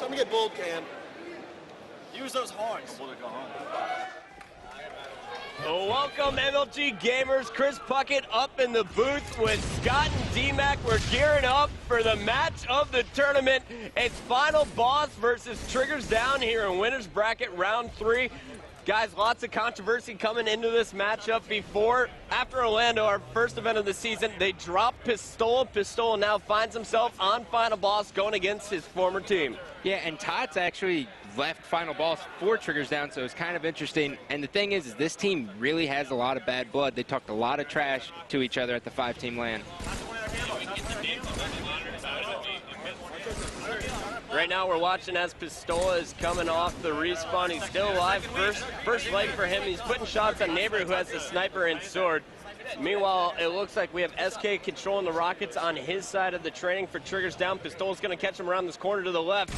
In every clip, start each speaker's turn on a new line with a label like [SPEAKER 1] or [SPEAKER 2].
[SPEAKER 1] Time to get bold, Cam. Use those horns.
[SPEAKER 2] Well, welcome, MLG gamers. Chris Puckett up in the booth with Scott and D-Mac. We're gearing up for the match of the tournament. It's Final Boss versus Triggers Down here in Winners Bracket Round 3. Guys, lots of controversy coming into this matchup. After Orlando, our first event of the season, they dropped Pistola. Pistola now finds himself on Final Boss going against his former team.
[SPEAKER 3] Yeah, and Tots actually left Final Boss for Triggers Down, so it's kind of interesting. And the thing is this team really has a lot of bad blood. They talked a lot of trash to each other at the 5-team LAN.
[SPEAKER 2] Right now we're watching as Pistola is coming off the respawn. He's still alive. First leg for him. He's putting shots on Neighbor, who has the sniper and sword. Meanwhile, it looks like we have SK controlling the rockets on his side of the training for Triggers Down. Pistola's going to catch him around this corner to the left.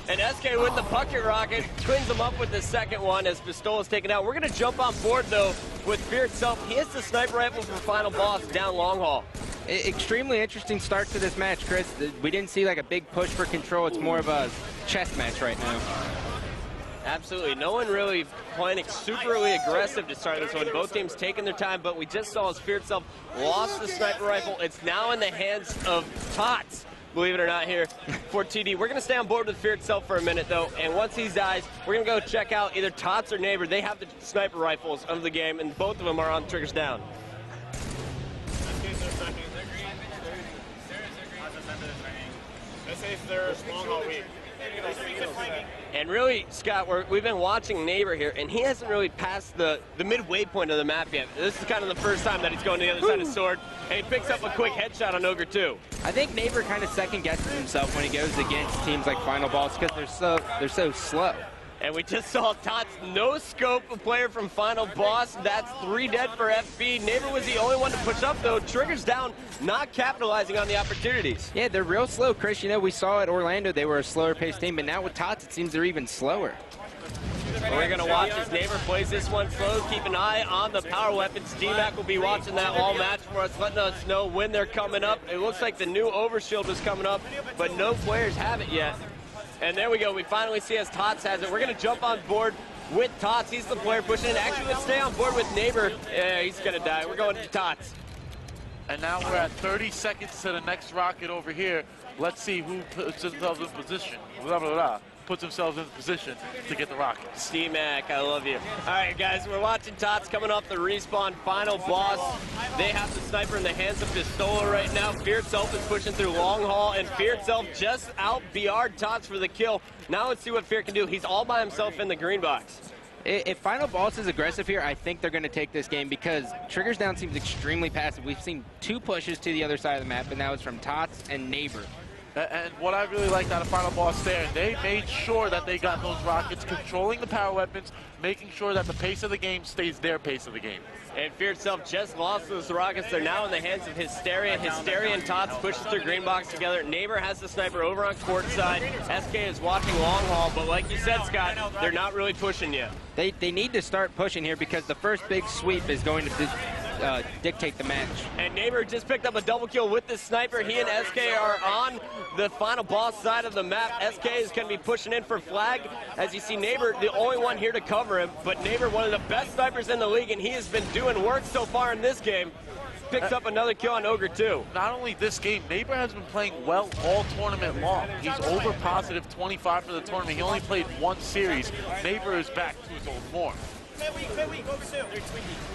[SPEAKER 2] And SK with the Puckett rocket twins him up with the second one as Pistola's taken out. We're going to jump on board, though, with Fear itself. He has the sniper rifle for Final Boss down long haul.
[SPEAKER 3] Extremely interesting start to this match, Chris. We didn't see like a big push for control. It's more of a chess match right now.
[SPEAKER 2] Absolutely. No one really playing superly aggressive to start this one. Both teams taking their time, but we just saw as Fear itself lost the sniper rifle. It's now in the hands of Tots, believe it or not, here for TD. We're going to stay on board with Fear itself for a minute, though, and once he dies, we're going to go check out either Tots or Neighbor. They have the sniper rifles of the game, and both of them are on Triggers Down. And really, Scott, we've been watching Neighbor here, and he hasn't really passed the midway point of the map yet. This is kind of the first time that he's going to the other side of Sword, and he picks up a quick headshot on Ogre 2.
[SPEAKER 3] I think Neighbor kind of second-guesses himself when he goes against teams like Final Boss because they're so slow.
[SPEAKER 2] And we just saw Tots no-scope a player from Final Boss. That's 3 dead for FB. Neighbor was the only one to push up, though. Triggers Down, not capitalizing on the opportunities.
[SPEAKER 3] Yeah, they're real slow, Chris. You know, we saw at Orlando they were a slower-paced team, but now with Tots, it seems they're even slower.
[SPEAKER 2] We're going to watch as Neighbor plays this one slow. Keep an eye on the power weapons. D-Mac will be watching that all match for us, letting us know when they're coming up. It looks like the new overshield was coming up, but no players have it yet. And there we go. We finally see as Tots has it. We're going to jump on board with Tots. He's the player pushing it. Actually, let's stay on board with Neighbor. Yeah, he's going to die. We're going to Tots.
[SPEAKER 4] And now we're at 30 seconds to the next rocket over here. Let's see who puts themselves in position. Puts themselves in position to get the rocket.
[SPEAKER 2] C-Mac, I love you. All right, guys, we're watching Tots coming off the respawn. Final Boss. They have the sniper in the hands of Pistola right now. Fear itself is pushing through long haul, and Fear itself just out BR'd Tots for the kill. Now let's see what Fear can do. He's all by himself in the green box.
[SPEAKER 3] If Final Boss is aggressive here, I think they're going to take this game because Triggers Down seems extremely passive. We've seen 2 pushes to the other side of the map, and that was from Tots and Neighbor.
[SPEAKER 4] And what I really liked out of Final Boss there, they made sure that they got those rockets, controlling the power weapons, making sure that the pace of the game stays their pace of the game.
[SPEAKER 2] And Fear itself just lost those rockets. They're now in the hands of Hysteria. Hysteria and Tots pushes their green box together. Neighbor has the sniper over on court side. SK is watching long haul, but like you said, Scott, they're not really pushing yet.
[SPEAKER 3] They need to start pushing here because the first big sweep is going to dictate the match.
[SPEAKER 2] And Neighbor just picked up a double kill with the sniper. He and SK are on the Final Boss side of the map. SK is going to be pushing in for flag. As you see, Neighbor, the only one here to cover him, but Neighbor, one of the best snipers in the league, and he has been doing work so far in this game. Picks up another kill on Ogre 2.
[SPEAKER 4] Not only this game, Neighbor has been playing well all tournament long. He's over positive 25 for the tournament. He only played 1 series. Neighbor is back to his old form.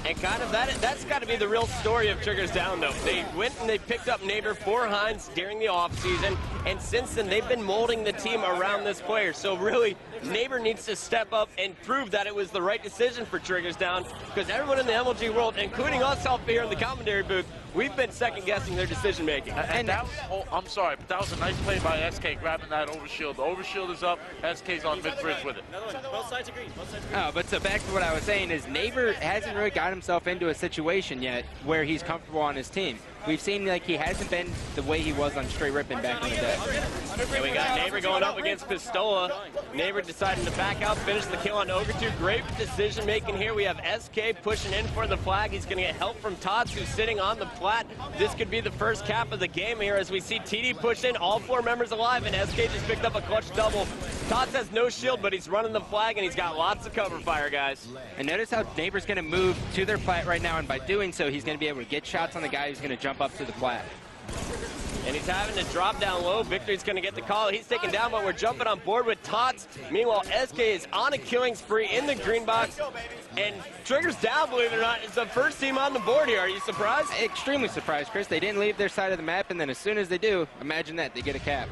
[SPEAKER 2] And kind of that's got to be the real story of Triggers Down, though. They went and they picked up Neighbor for Hines during the offseason, and since then they've been molding the team around this player. So really, Neighbor needs to step up and prove that it was the right decision for Triggers Down, because everyone in the MLG world, including us up here in the commentary booth, we've been second-guessing their decision-making.
[SPEAKER 4] And that was, I'm sorry, but that was a nice play by SK, grabbing that overshield. The overshield is up, SK's on mid-bridge with it.
[SPEAKER 5] Both sides agree.
[SPEAKER 3] But so back to what I was saying is Neighbor hasn't really got himself into a situation yet where he's comfortable on his team. we've seen like he hasn't been the way he was on straight ripping back in the day.
[SPEAKER 2] And we got Neighbor going up against Pistola. Neighbor deciding to back out, finish the kill on Ogre2. Great decision making here. We have SK pushing in for the flag. He's going to get help from Tots, who's sitting on the plat. This could be the first cap of the game here as we see TD push in, all 4 members alive, and SK just picked up a clutch double. Tots has no shield, but he's running the flag, and he's got lots of cover fire, guys.
[SPEAKER 3] And notice how Neighbor's going to move to their plat right now, and by doing so, he's going to be able to get shots on the guy who's going to jump up to the plat.
[SPEAKER 2] And he's having to drop down low. Victory's going to get the call. He's taken down, but we're jumping on board with Tots. Meanwhile, SK is on a killing spree in the green box. And Triggers down, believe it or not. It's the first team on the board here. Are you surprised?
[SPEAKER 3] Extremely surprised, Chris. They didn't leave their side of the map, and then as soon as they do, imagine that, they get a cap.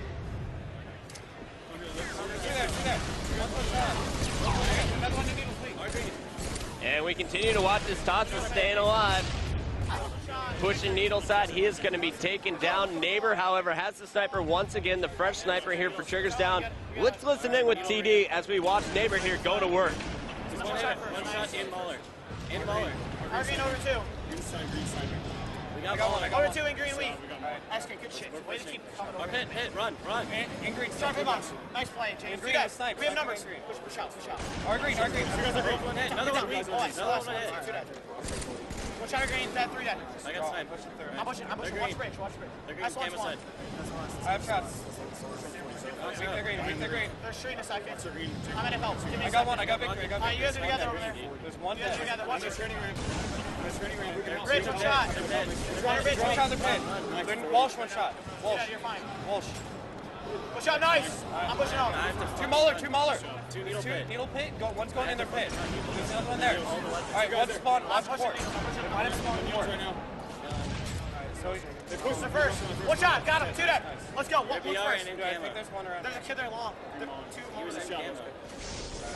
[SPEAKER 2] And we continue to watch this. Tots is staying alive. Pushing needle side, he is going to be taken down. Neighbor, however, has the sniper once again, the fresh sniper here for Triggers down. Let's listen in with TD as we watch Neighbor here go to work.
[SPEAKER 1] One shot in Mauler. In Mauler.
[SPEAKER 5] Green over 2.
[SPEAKER 1] Green sniper. We got one.
[SPEAKER 5] Over 2 in green weak. SK, good shit. Way to keep coming over.
[SPEAKER 1] Hit, run.
[SPEAKER 5] In green, start for box. Nice play, James.
[SPEAKER 1] Green was sniped.
[SPEAKER 5] We have numbers. Push out.
[SPEAKER 1] Our green. Another one hit.
[SPEAKER 5] One shot of green, that 3 dead.
[SPEAKER 1] I got sniped.
[SPEAKER 5] I'm pushing. Watch bridge.
[SPEAKER 1] They're green, camera side.
[SPEAKER 5] I have shots.
[SPEAKER 1] Weak, they're green.
[SPEAKER 5] They're shooting a second. I'm gonna help. Give me
[SPEAKER 1] I got one, I got victory.
[SPEAKER 5] Alright, you guys are together over there.
[SPEAKER 1] There's one
[SPEAKER 5] You guys are together. Watch it.
[SPEAKER 1] Bridge,
[SPEAKER 5] Bridge, one shot.
[SPEAKER 1] One shot, they're pin. Walsh, one shot.
[SPEAKER 5] Yeah, you're fine.
[SPEAKER 1] Walsh.
[SPEAKER 5] Push out, nice. I'm pushing out.
[SPEAKER 1] Two Mauler. Two needle pit. One's going in their pit. There's another one there. Alright, one spawn, watch port. I have spawn port. So
[SPEAKER 5] they push the first. One shot, got him. 2 dead. Let's go. One first.
[SPEAKER 1] I think there's one around.
[SPEAKER 5] There's a kid there long. Two Maulers.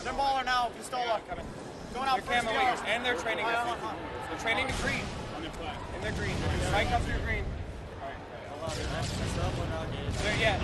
[SPEAKER 5] They're Mauler now. Pistola coming. Going out first.
[SPEAKER 1] And they're training. They're training to green. And they're green. Right up through green. Alright. Yeah.